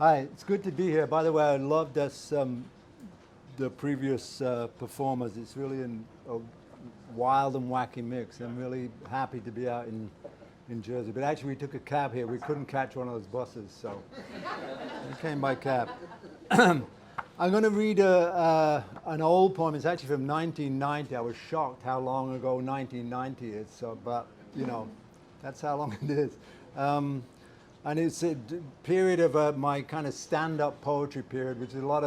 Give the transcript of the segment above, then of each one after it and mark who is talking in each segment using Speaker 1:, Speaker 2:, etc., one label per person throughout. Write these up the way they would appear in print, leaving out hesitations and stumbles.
Speaker 1: Hi, it's good to be here. By the way, I loved the previous performers. It's really a wild and wacky mix. I'm really happy to be out in Jersey. But actually, we took a cab here. We couldn't catch one of those buses, so we came by cab. I'm going to read an old poem. It's actually from 1990. I was shocked how long ago 1990 is. So, but you know, that's how long it is. And it's a period of my kind of stand-up poetry period, which is a lot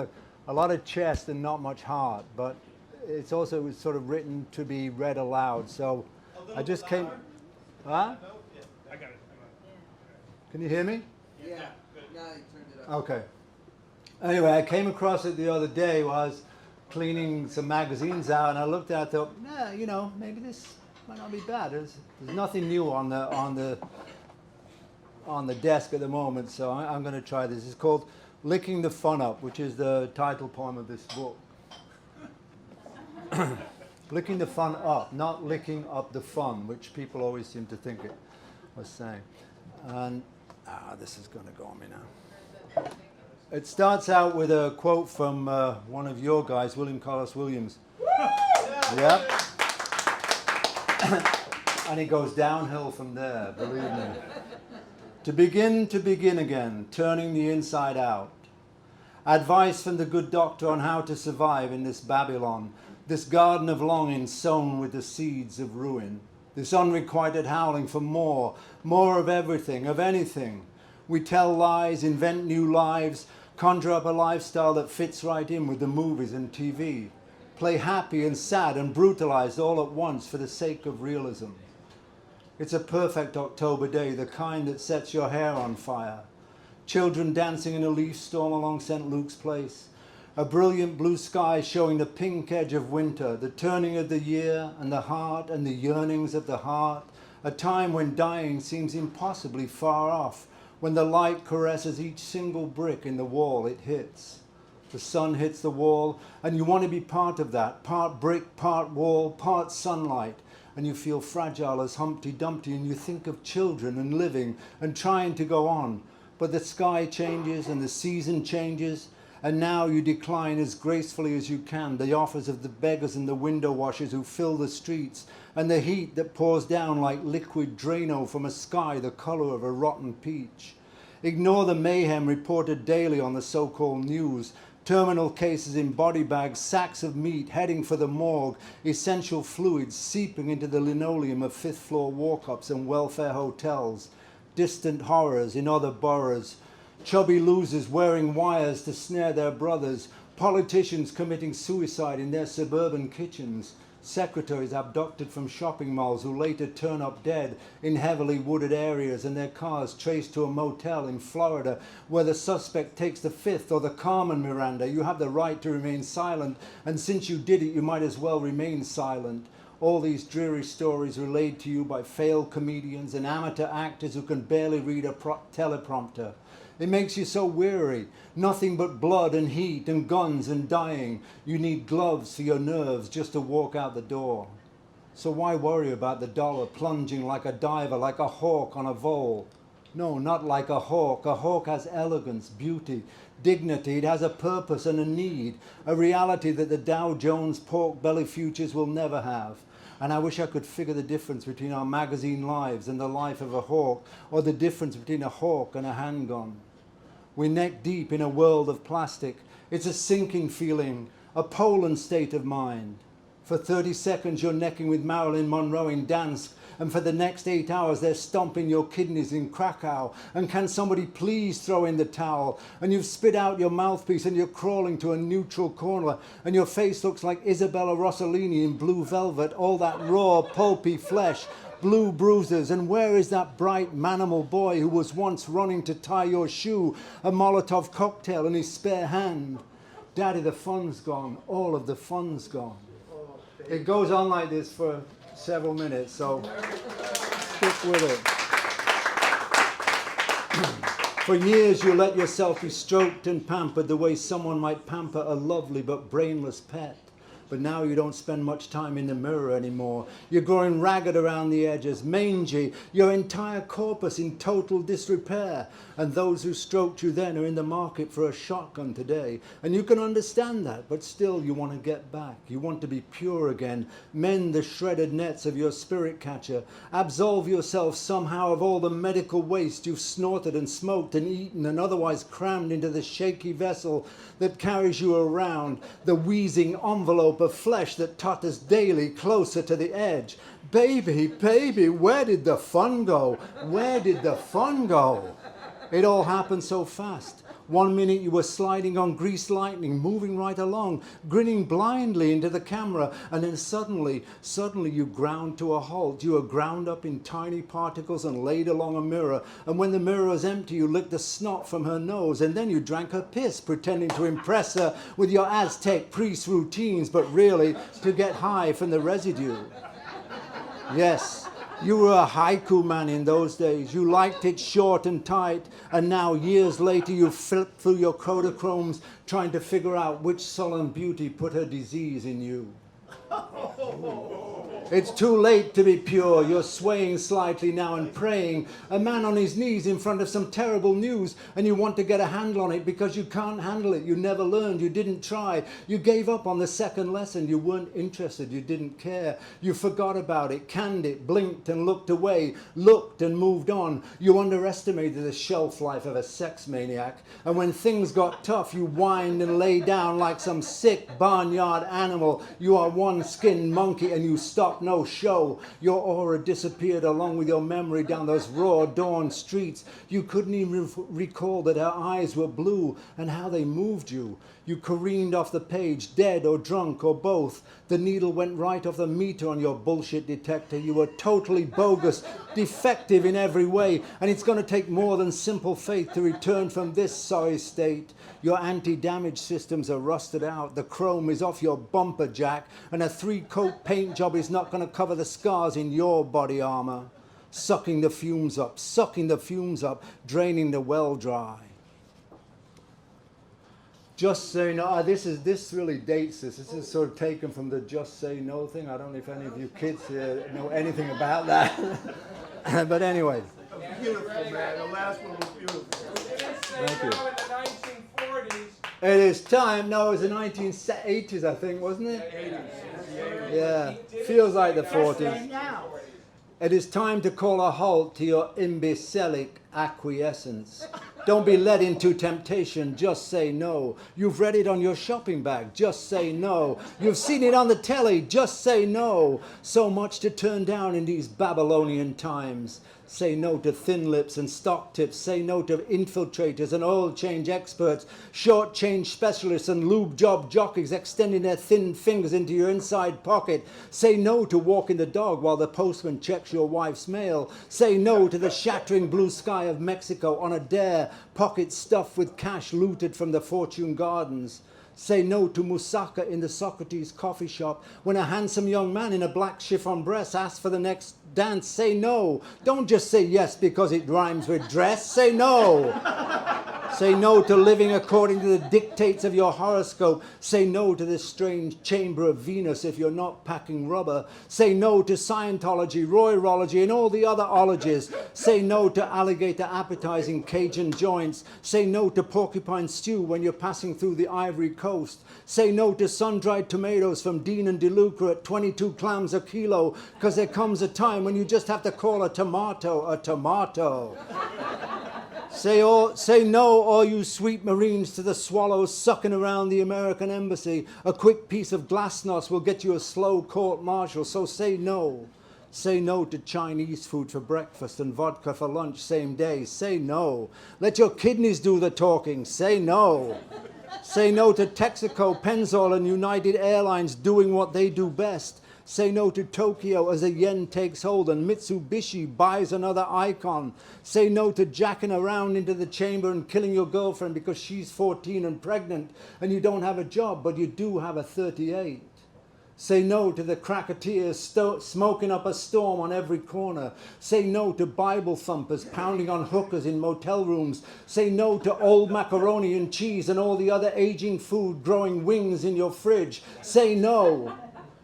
Speaker 1: of chest and not much heart. But it's also sort of written to be read aloud. So I just came. Huh?
Speaker 2: Yeah, I got it.
Speaker 1: Can you hear me?
Speaker 3: Yeah. Now you turned it up.
Speaker 1: Okay. Anyway, I came across it the other day while I was cleaning some magazines out, and I looked at it, thought, yeah, you know, maybe this might not be bad. There's nothing new on the desk at the moment, so I'm going to try this. It's called Licking the Fun Up, which is the title poem of this book. Licking the fun up, not licking up the fun, which people always seem to think it was saying. And this is going to go on me now. It starts out with a quote from one of your guys, William Carlos Williams. Yeah. And it goes downhill from there, believe me. To begin again, turning the inside out. Advice from the good doctor on how to survive in this Babylon, this garden of longing sown with the seeds of ruin, this unrequited howling for more of everything, of anything. We tell lies, invent new lives, conjure up a lifestyle that fits right in with the movies and TV, play happy and sad and brutalized all at once for the sake of realism. It's a perfect October day, the kind that sets your hair on fire. Children dancing in a leaf storm along St. Luke's Place. A brilliant blue sky showing the pink edge of winter, the turning of the year and the heart and the yearnings of the heart. A time when dying seems impossibly far off, when the light caresses each single brick in the wall it hits. The sun hits the wall and you want to be part of that, part brick, part wall, part sunlight. And you feel fragile as Humpty Dumpty, and you think of children and living and trying to go on. But the sky changes and the season changes, and now you decline as gracefully as you can the offers of the beggars and the window washers who fill the streets, and the heat that pours down like liquid Drano from a sky the color of a rotten peach. Ignore the mayhem reported daily on the so-called news. Terminal cases in body bags, sacks of meat heading for the morgue, essential fluids seeping into the linoleum of fifth-floor walk-ups and welfare hotels, distant horrors in other boroughs, chubby losers wearing wires to snare their brothers, politicians committing suicide in their suburban kitchens, secretaries abducted from shopping malls who later turn up dead in heavily wooded areas and their cars traced to a motel in Florida where the suspect takes the Fifth or the Carmen Miranda. You have the right to remain silent, and since you did it, you might as well remain silent. All these dreary stories relayed to you by failed comedians and amateur actors who can barely read a teleprompter. It makes you so weary. Nothing but blood and heat and guns and dying. You need gloves for your nerves just to walk out the door. So why worry about the dollar plunging like a diver, like a hawk on a vole? No, not like a hawk. A hawk has elegance, beauty, dignity. It has a purpose and a need, a reality that the Dow Jones pork belly futures will never have. And I wish I could figure the difference between our magazine lives and the life of a hawk, or the difference between a hawk and a handgun. We're neck deep in a world of plastic. It's a sinking feeling, a Poland state of mind. For 30 seconds you're necking with Marilyn Monroe in Dansk, and for the next 8 hours they're stomping your kidneys in Krakow. And can somebody please throw in the towel? And you've spit out your mouthpiece and you're crawling to a neutral corner, and your face looks like Isabella Rossellini in Blue Velvet, all that raw, pulpy flesh, blue bruises. And where is that bright manimal boy who was once running to tie your shoe, a Molotov cocktail in his spare hand? Daddy, the fun's gone. All of the fun's gone. It goes on like this for several minutes, so stick with it. For years you let yourself be stroked and pampered the way someone might pamper a lovely but brainless pet. But now you don't spend much time in the mirror anymore. You're growing ragged around the edges, mangy, your entire corpus in total disrepair. And those who stroked you then are in the market for a shotgun today. And you can understand that, but still you want to get back. You want to be pure again. Mend the shredded nets of your spirit catcher. Absolve yourself somehow of all the medical waste you've snorted and smoked and eaten and otherwise crammed into the shaky vessel that carries you around, the wheezing envelope of flesh that totters daily closer to the edge. Baby, baby, where did the fun go? Where did the fun go? It all happened so fast. 1 minute you were sliding on greased lightning, moving right along, grinning blindly into the camera, and then suddenly you ground to a halt. You were ground up in tiny particles and laid along a mirror, and when the mirror was empty, you licked the snot from her nose, and then you drank her piss, pretending to impress her with your Aztec priest routines, but really to get high from the residue. Yes. You were a haiku man in those days. You liked it short and tight, and now years later you flip through your Kodachromes trying to figure out which sullen beauty put her disease in you. It's too late to be pure. You're swaying slightly now and praying, a man on his knees in front of some terrible news, and you want to get a handle on it because you can't handle it. You never learned. You didn't try. You gave up on the second lesson. You weren't interested. You didn't care. You forgot about it, canned it, blinked and looked away, looked and moved on. You underestimated the shelf life of a sex maniac, and when things got tough, you whined and lay down like some sick barnyard animal. You are one skinned monkey, and you stopped no show. Your aura disappeared along with your memory down those raw dawn streets. You couldn't even recall that her eyes were blue and how they moved you. You careened off the page, dead or drunk or both. The needle went right off the meter on your bullshit detector. You were totally bogus, defective in every way, and it's going to take more than simple faith to return from this sorry state. Your anti-damage systems are rusted out. The chrome is off your bumper jack, and a 3-coat paint job is not going to cover the scars in your body armor. Sucking the fumes up, draining the well dry. Just Say No. This really dates this. This is sort of taken from the Just Say No thing. I don't know if any of you kids here know anything about that. But anyway.
Speaker 3: Beautiful, man. The last one was beautiful.
Speaker 1: Thank you.
Speaker 2: In the 1940s.
Speaker 1: It is time. No, it was the 1980s, I think, wasn't it?
Speaker 3: 80s.
Speaker 1: Yeah. Feels like the 40s. It is time to call a halt to your imbecilic acquiescence. Don't be led into temptation, just say no. You've read it on your shopping bag, just say no. You've seen it on the telly, just say no. So much to turn down in these Babylonian times. Say no to thin lips and stock tips. Say no to infiltrators and oil change experts, short change specialists and lube job jockeys extending their thin fingers into your inside pocket. Say no to walking the dog while the postman checks your wife's mail. Say no to the shattering blue sky of Mexico on a dare, pocket stuffed with cash looted from the Fortune Gardens. Say no to moussaka in the Socrates coffee shop when a handsome young man in a black chiffon dress asks for the next dance. Say no. Don't just say yes because it rhymes with dress. Say no. Say no to living according to the dictates of your horoscope. Say no to this strange chamber of Venus if you're not packing rubber. Say no to Scientology, Royrology, and all the other ologies. Say no to alligator appetizing Cajun joints. Say no to porcupine stew when you're passing through the Ivory Coast. Say no to sun-dried tomatoes from Dean and DeLuca at 22 clams a kilo, because there comes a time when you just have to call a tomato a tomato. Say no, all you sweet Marines, to the swallows sucking around the American embassy. A quick piece of glasnost will get you a slow court-martial, so say no. Say no to Chinese food for breakfast and vodka for lunch same day. Say no. Let your kidneys do the talking. Say no. Say no to Texaco, Pennzoil, and United Airlines doing what they do best. Say no to Tokyo as the yen takes hold and Mitsubishi buys another icon. Say no to jacking around into the chamber and killing your girlfriend because she's 14 and pregnant and you don't have a job, but you do have a 38. Say no to the cracketeers smoking up a storm on every corner. Say no to Bible thumpers pounding on hookers in motel rooms. Say no to old macaroni and cheese and all the other aging food growing wings in your fridge. Say no.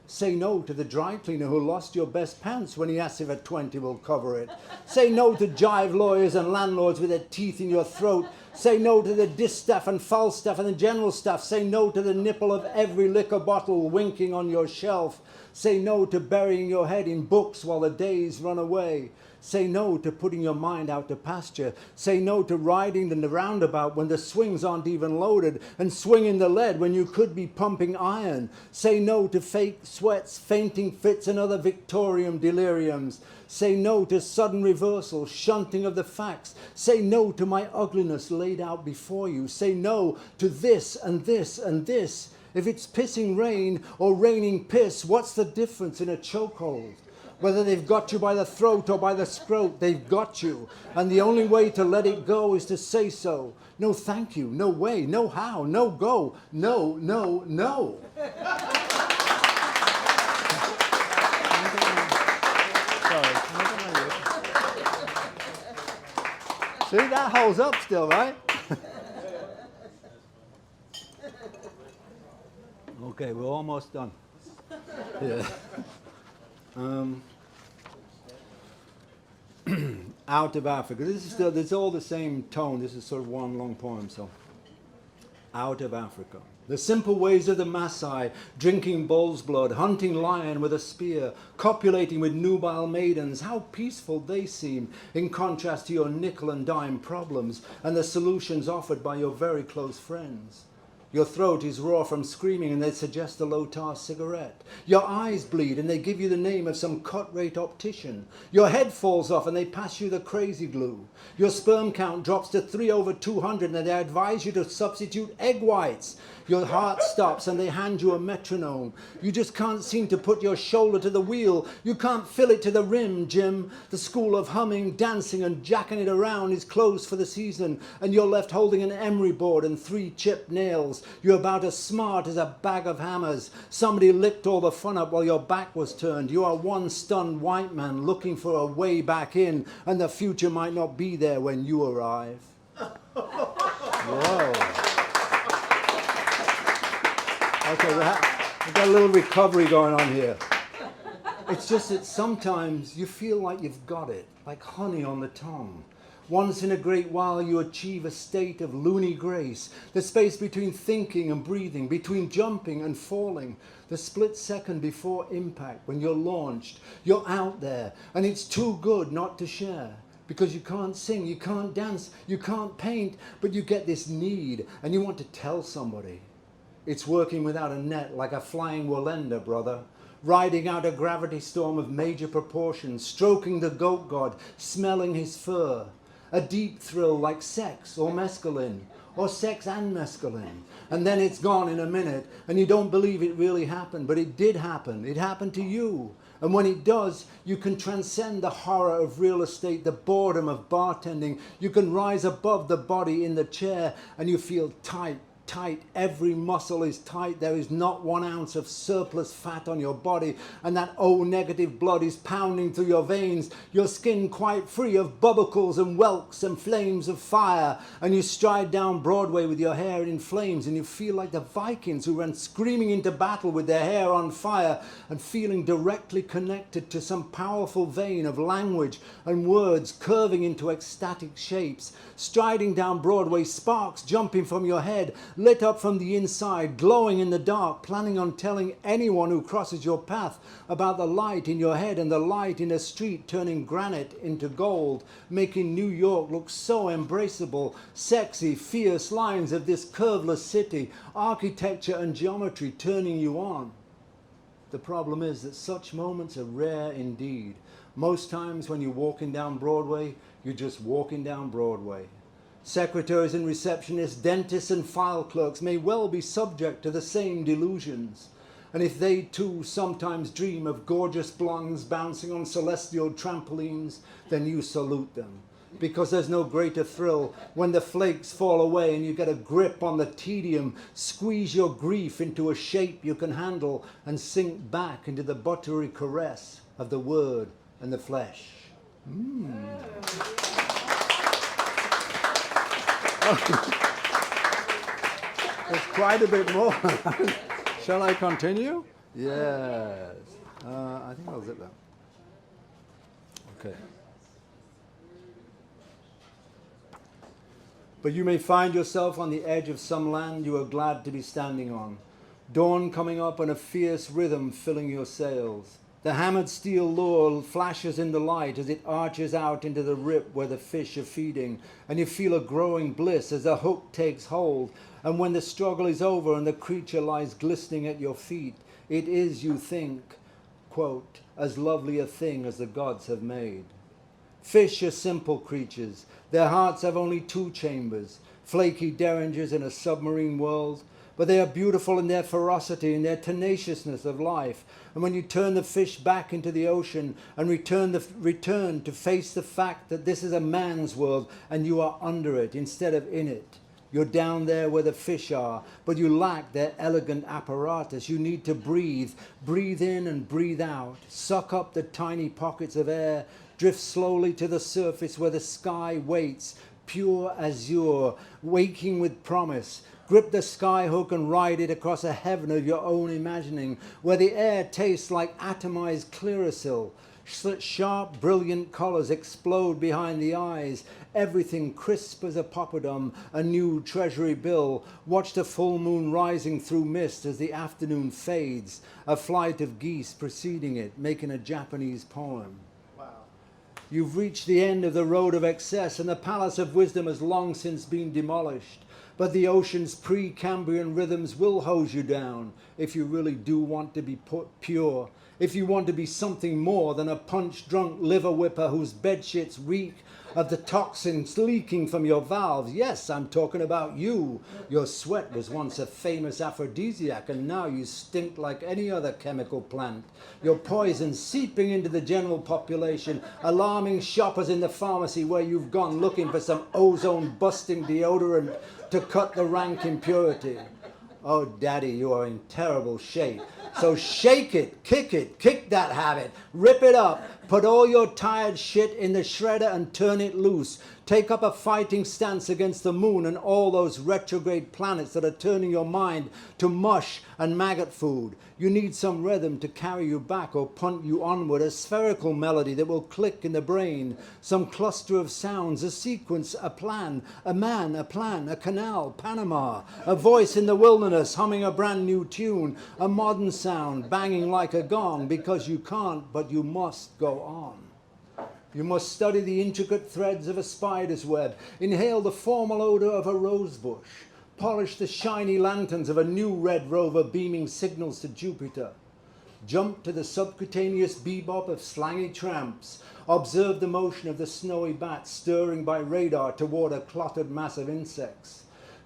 Speaker 1: Say no to the dry cleaner who lost your best pants when he asked if a 20 will cover it. Say no to jive lawyers and landlords with their teeth in your throat. Say no to the distaff and Falstaff and the general staff. Say no to the nipple of every liquor bottle winking on your shelf. Say no to burying your head in books while the days run away. Say no to putting your mind out to pasture. Say no to riding in the roundabout when the swings aren't even loaded and swinging the lead when you could be pumping iron. Say no to fake sweats, fainting fits and other Victorian deliriums. Say no to sudden reversal, shunting of the facts. Say no to my ugliness laid out before you. Say no to this and this and this. If it's pissing rain or raining piss, what's the difference in a chokehold? Whether they've got you by the throat or by the scrote, they've got you. And the only way to let it go is to say so. No thank you, no way, no how, no go, no, no, no. See, that holds up still, right? Okay, we're almost done. Yeah. Out of Africa. This is still, it's all the same tone. This is sort of one long poem. So, out of Africa. The simple ways of the Maasai, drinking bull's blood, hunting lion with a spear, copulating with nubile maidens, how peaceful they seem in contrast to your nickel and dime problems and the solutions offered by your very close friends. Your throat is raw from screaming and they suggest a low-tar cigarette. Your eyes bleed and they give you the name of some cut-rate optician. Your head falls off and they pass you the crazy glue. Your sperm count drops to 3/200 and they advise you to substitute egg whites. Your heart stops and they hand you a metronome. You just can't seem to put your shoulder to the wheel. You can't fill it to the rim, Jim. The school of humming, dancing and jacking it around is closed for the season and you're left holding an emery board and 3 chipped nails. You're about as smart as a bag of hammers. Somebody licked all the fun up while your back was turned. You are one stunned white man looking for a way back in and the future might not be there when you arrive. Whoa. Okay, we've got a little recovery going on here. It's just that sometimes you feel like you've got it, like honey on the tongue. Once in a great while you achieve a state of loony grace, the space between thinking and breathing, between jumping and falling, the split second before impact when you're launched, you're out there, and it's too good not to share. Because you can't sing, you can't dance, you can't paint, but you get this need and you want to tell somebody. It's working without a net like a flying Wallenda, brother. Riding out a gravity storm of major proportions, stroking the goat god, smelling his fur. A deep thrill like sex or mescaline, or sex and mescaline. And then it's gone in a minute, and you don't believe it really happened, but it did happen. It happened to you. And when it does, you can transcend the horror of real estate, the boredom of bartending. You can rise above the body in the chair, and you feel tight. Every muscle is tight. There is not 1 ounce of surplus fat on your body, and that O-negative blood is pounding through your veins, your skin quite free of bubblecles and whelks and flames of fire, and you stride down Broadway with your hair in flames, and you feel like the Vikings who ran screaming into battle with their hair on fire and feeling directly connected to some powerful vein of language and words curving into ecstatic shapes. Striding down Broadway, sparks jumping from your head, lit up from the inside, glowing in the dark, planning on telling anyone who crosses your path about the light in your head and the light in a street turning granite into gold, making New York look so embraceable, sexy, fierce lines of this curveless city, architecture and geometry turning you on. The problem is that such moments are rare indeed. Most times when you're walking down Broadway, you're just walking down Broadway. Secretaries and receptionists, dentists and file clerks may well be subject to the same delusions. And if they too sometimes dream of gorgeous blondes bouncing on celestial trampolines, then you salute them. because there's no greater thrill when the flakes fall away and you get a grip on the tedium, squeeze your grief into a shape you can handle and sink back into the buttery caress of the word and the flesh. There's quite a bit more. Shall I continue? Yes. I think I'll zip that. Okay. But you may find yourself on the edge of some land you are glad to be standing on. Dawn coming up and a fierce rhythm filling your sails. The hammered steel lure flashes in the light as it arches out into the rip where the fish are feeding, and you feel a growing bliss as the hook takes hold, and when the struggle is over and the creature lies glistening at your feet, it is, you think, quote, as lovely a thing as the gods have made. Fish are simple creatures. Their hearts have only two chambers, flaky derringers in a submarine world, but they are beautiful in their ferocity and their tenaciousness of life. And when you turn the fish back into the ocean and return to face the fact that this is a man's world and you are under it instead of in it, you're down there where the fish are, but you lack their elegant apparatus. You need to breathe in and breathe out, suck up the tiny pockets of air, drift slowly to the surface where the sky waits, pure azure, waking with promise. Grip the sky hook and ride it across a heaven of your own imagining, where the air tastes like atomized clearasil. Sharp, brilliant colors explode behind the eyes. Everything crisp as a poppadom, a new treasury bill. Watch the full moon rising through mist as the afternoon fades. A flight of geese preceding it, making a Japanese poem. You've reached the end of the road of excess, and the palace of wisdom has long since been demolished. But the ocean's pre-Cambrian rhythms will hose you down if you really do want to be pure, if you want to be something more than a punch-drunk liver whipper whose bedshits reek of the toxins leaking from your valves. Yes, I'm talking about you. Your sweat was once a famous aphrodisiac, and now you stink like any other chemical plant. Your poison seeping into the general population, alarming shoppers in the pharmacy where you've gone looking for some ozone-busting deodorant to cut the rank impurity. Oh, Daddy, you are in terrible shape. So shake it, kick that habit, rip it up, put all your tired shit in the shredder and turn it loose. Take up a fighting stance against the moon and all those retrograde planets that are turning your mind to mush and maggot food. You need some rhythm to carry you back or punt you onward, a spherical melody that will click in the brain, some cluster of sounds, a sequence, a plan, a man, a plan, a canal, Panama, a voice in the wilderness humming a brand new tune, a modern sound banging like a gong, because you can't but you must go on. You must study the intricate threads of a spider's web, inhale the formal odor of a rose bush, polish the shiny lanterns of a new red rover beaming signals to Jupiter. Jump to the subcutaneous bebop of slangy tramps. Observe the motion of the snowy bat stirring by radar toward a clotted mass of insects.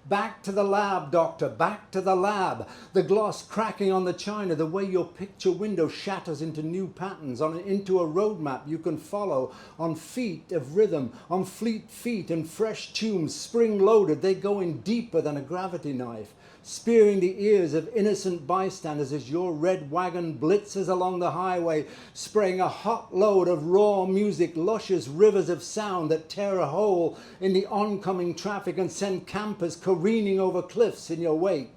Speaker 1: Back to the lab, doctor, back to the lab. The gloss cracking on the china, the way your picture window shatters into new patterns, into a roadmap you can follow, on feet of rhythm, on fleet feet and fresh tunes, spring-loaded. They go in deeper than a gravity knife, spearing the ears of innocent bystanders as your red wagon blitzes along the highway, spraying a hot load of raw music, luscious rivers of sound that tear a hole in the oncoming traffic and send campers careening over cliffs in your wake.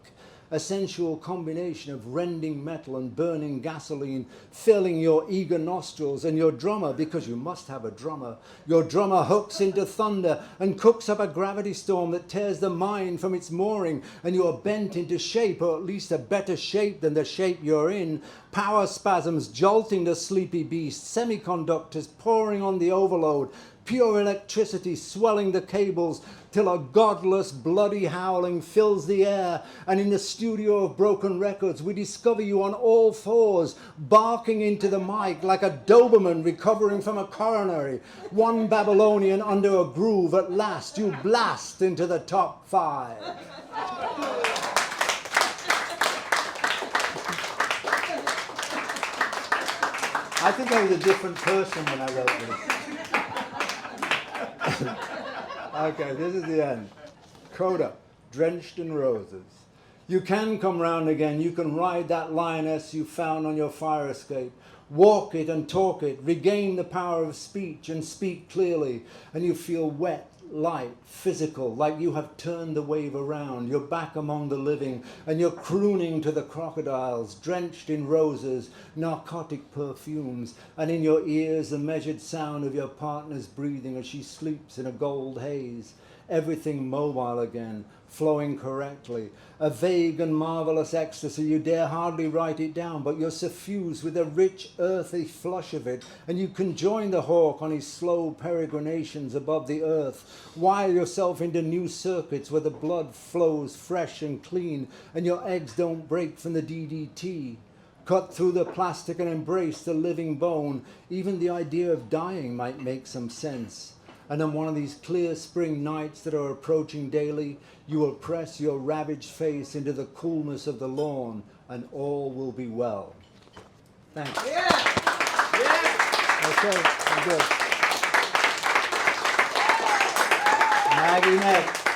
Speaker 1: A sensual combination of rending metal and burning gasoline filling your eager nostrils, and your drummer, because you must have a drummer, your drummer hooks into thunder and cooks up a gravity storm that tears the mind from its mooring, and you are bent into shape, or at least a better shape than the shape you're in. Power spasms jolting the sleepy beast, semiconductors pouring on the overload, pure electricity swelling the cables till a godless bloody howling fills the air, and in the studio of broken records we discover you on all fours, barking into the mic like a Doberman recovering from a coronary. One Babylonian under a groove, at last you blast into the top 5. I think I was a different person when I wrote this. Okay, this is the end. Coda, drenched in roses. You can come round again. You can ride that lioness you found on your fire escape. Walk it and talk it. Regain the power of speech and speak clearly. And you feel wet, light, physical, like you have turned the wave around. You're back among the living, and you're crooning to the crocodiles, drenched in roses, narcotic perfumes, and in your ears the measured sound of your partner's breathing as she sleeps in a gold haze. Everything mobile again, flowing correctly. A vague and marvelous ecstasy, you dare hardly write it down, but you're suffused with a rich, earthy flush of it, and you can join the hawk on his slow peregrinations above the earth, wire yourself into new circuits where the blood flows fresh and clean, and your eggs don't break from the DDT. Cut through the plastic and embrace the living bone. Even the idea of dying might make some sense. And on one of these clear spring nights that are approaching daily, you will press your ravaged face into the coolness of the lawn, and all will be well. Thanks.
Speaker 2: Yeah. Yeah.
Speaker 1: Okay, I'm good. Maggie next.